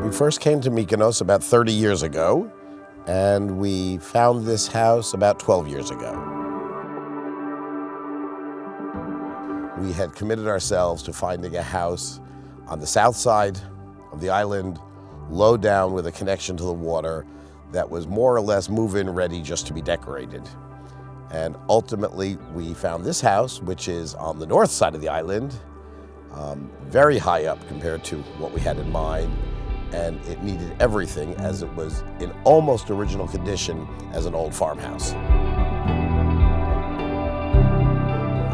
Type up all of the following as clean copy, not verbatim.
We first came to Mykonos about 30 years ago, and we found this house about 12 years ago. We had committed ourselves to finding a house on the south side of the island, low down with a connection to the water, that was more or less move-in ready just to be decorated. And ultimately, we found this house, which is on the north side of the island, very high up compared to what we had in mind, and it needed everything as it was in almost original condition as an old farmhouse.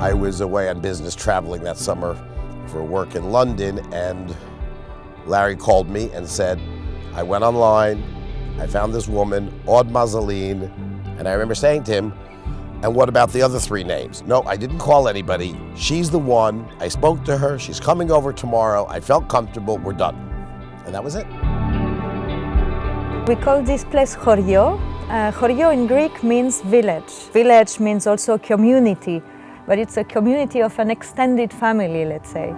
I was away on business traveling that summer for work in London, and Larry called me and said, I went online, I found this woman, Aud Mazaline, and I remember saying to him, and what about the other three names? No, I didn't call anybody. She's the one. I spoke to her. She's coming over tomorrow. I felt comfortable. We're done. And that was it. We call this place Chorio. Chorio in Greek means village. Village means also community, but it's a community of an extended family, let's say.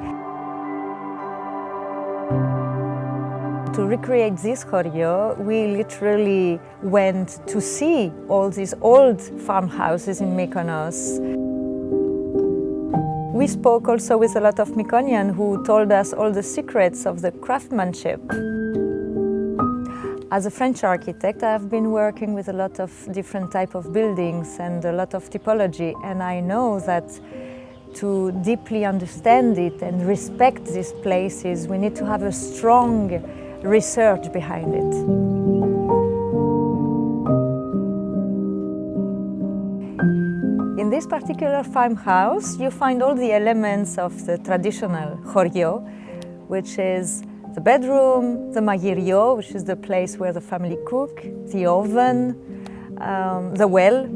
To recreate this Chorio, we literally went to see all these old farmhouses in Mykonos. We spoke also with a lot of Mykonian who told us all the secrets of the craftsmanship. As a French architect, I have been working with a lot of different types of buildings and a lot of typology, and I know that to deeply understand it and respect these places, we need to have a strong research behind it. In this particular farmhouse, you find all the elements of the traditional Chorio, which is the bedroom, the magirio, which is the place where the family cook, the oven, the well.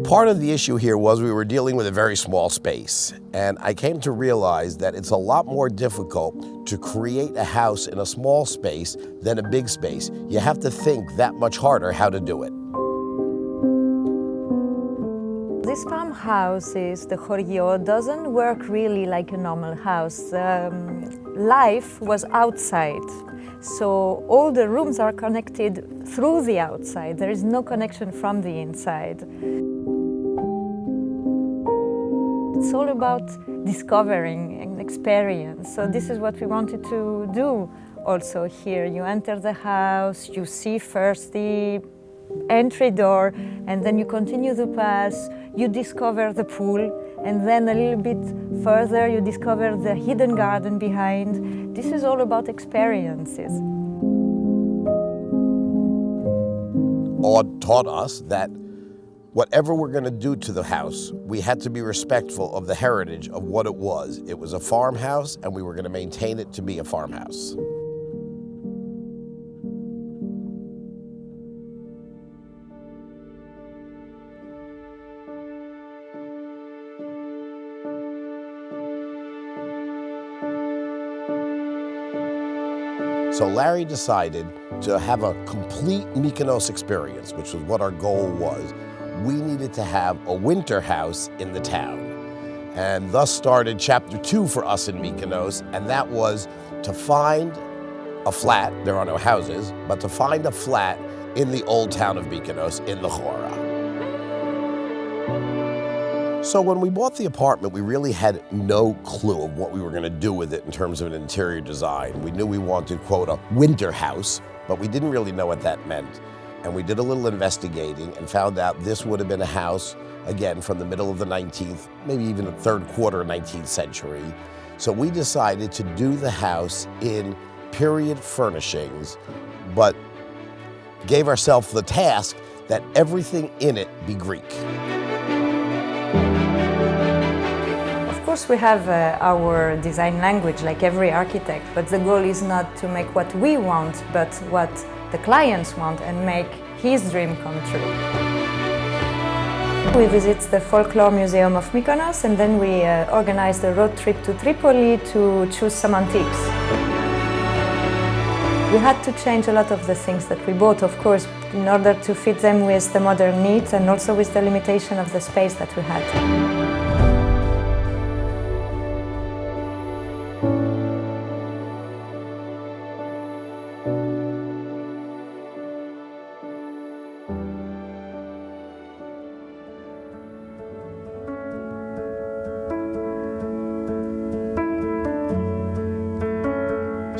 Part of the issue here was we were dealing with a very small space, and I came to realize that it's a lot more difficult to create a house in a small space than a big space. You have to think that much harder how to do it. This farmhouses, the Chorio, doesn't work really like a normal house. Life was outside, so all the rooms are connected through the outside. There is no connection from the inside. It's all about discovering and experience. So this is what we wanted to do also here. You enter the house, you see first the entry door, and then you continue the path, you discover the pool, and then a little bit further you discover the hidden garden behind. This is all about experiences. Aud taught us that whatever we're going to do to the house, we had to be respectful of the heritage of what it was. It was a farmhouse, and we were going to maintain it to be a farmhouse. So Larry decided to have a complete Mykonos experience, which was what our goal was. We needed to have a winter house in the town. And thus started chapter 2 for us in Mykonos, and that was to find a flat, there are no houses, but to find a flat in the old town of Mykonos, in the Chora. So when we bought the apartment, we really had no clue of what we were going to do with it in terms of an interior design. We knew we wanted, quote, a winter house, but we didn't really know what that meant. And we did a little investigating and found out this would have been a house, again, from the middle of the 19th, maybe even the third quarter 19th century. So we decided to do the house in period furnishings, but gave ourselves the task that everything in it be Greek. Of course, we have our design language like every architect, but the goal is not to make what we want, but what the clients want and make his dream come true. We visit the Folklore Museum of Mykonos, and then we organize a road trip to Tripoli to choose some antiques. We had to change a lot of the things that we bought, of course, in order to fit them with the modern needs and also with the limitation of the space that we had.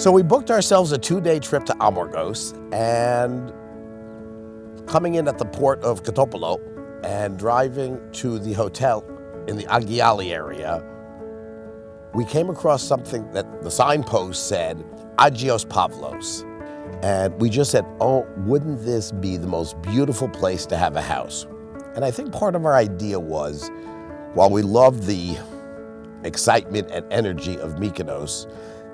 So we booked ourselves a 2-day trip to Amorgos, and coming in at the port of Kotopoulo and driving to the hotel in the Agiali area, we came across something that the signpost said, Agios Pavlos. And we just said, oh, wouldn't this be the most beautiful place to have a house? And I think part of our idea was, while we loved the excitement and energy of Mykonos,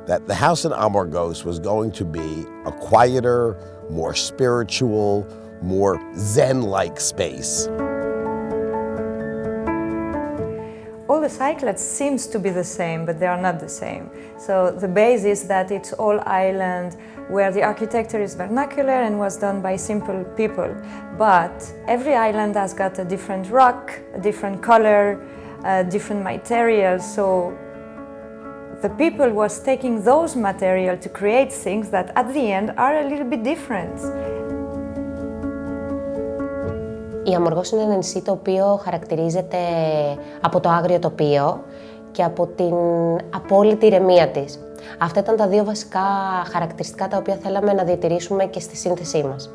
that the house in Amorgos was going to be a quieter, more spiritual, more Zen-like space. All the Cyclades seems to be the same, but they are not the same. So the base is that it's all island, where the architecture is vernacular and was done by simple people. But every island has got a different rock, a different color, different materials. So the people was taking those materials to create things that at the end are a little bit different. Η Αμοργός είναι ένα νησί το οποίο χαρακτηρίζεται από το άγριο τοπίο και από την απόλυτη ηρεμία της. Αυτά ήταν τα δύο βασικά χαρακτηριστικά τα οποία θέλαμε να διατηρήσουμε και στη σύνθεσή μας.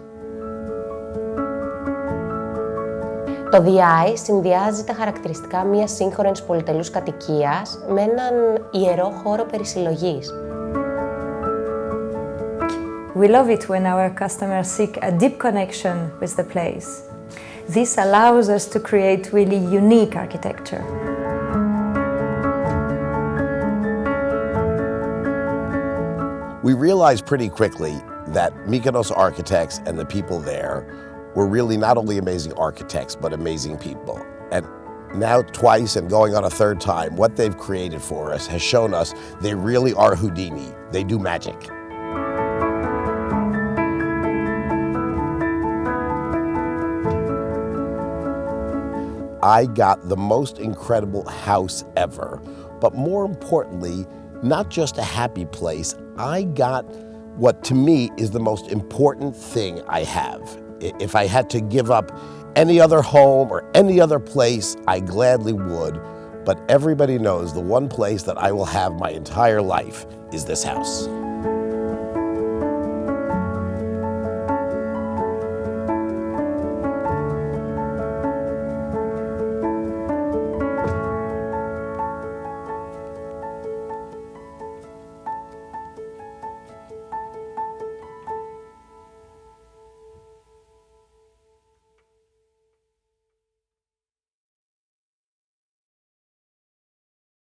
Το DI συνδυάζει τα χαρακτηριστικά μιας σύγχρονης πολυτελούς κατοικίας με έναν ιερό χώρο περισυλλογής. We love it when our customers seek a deep connection with the place. This allows us to create really unique architecture. We realized pretty quickly that Mykonos architects and the people there were really not only amazing architects, but amazing people. And now twice and going on a third time, what they've created for us has shown us they really are Houdini. They do magic. I got the most incredible house ever, but more importantly, not just a happy place, I got what to me is the most important thing I have. If I had to give up any other home or any other place, I gladly would, but everybody knows the one place that I will have my entire life is this house.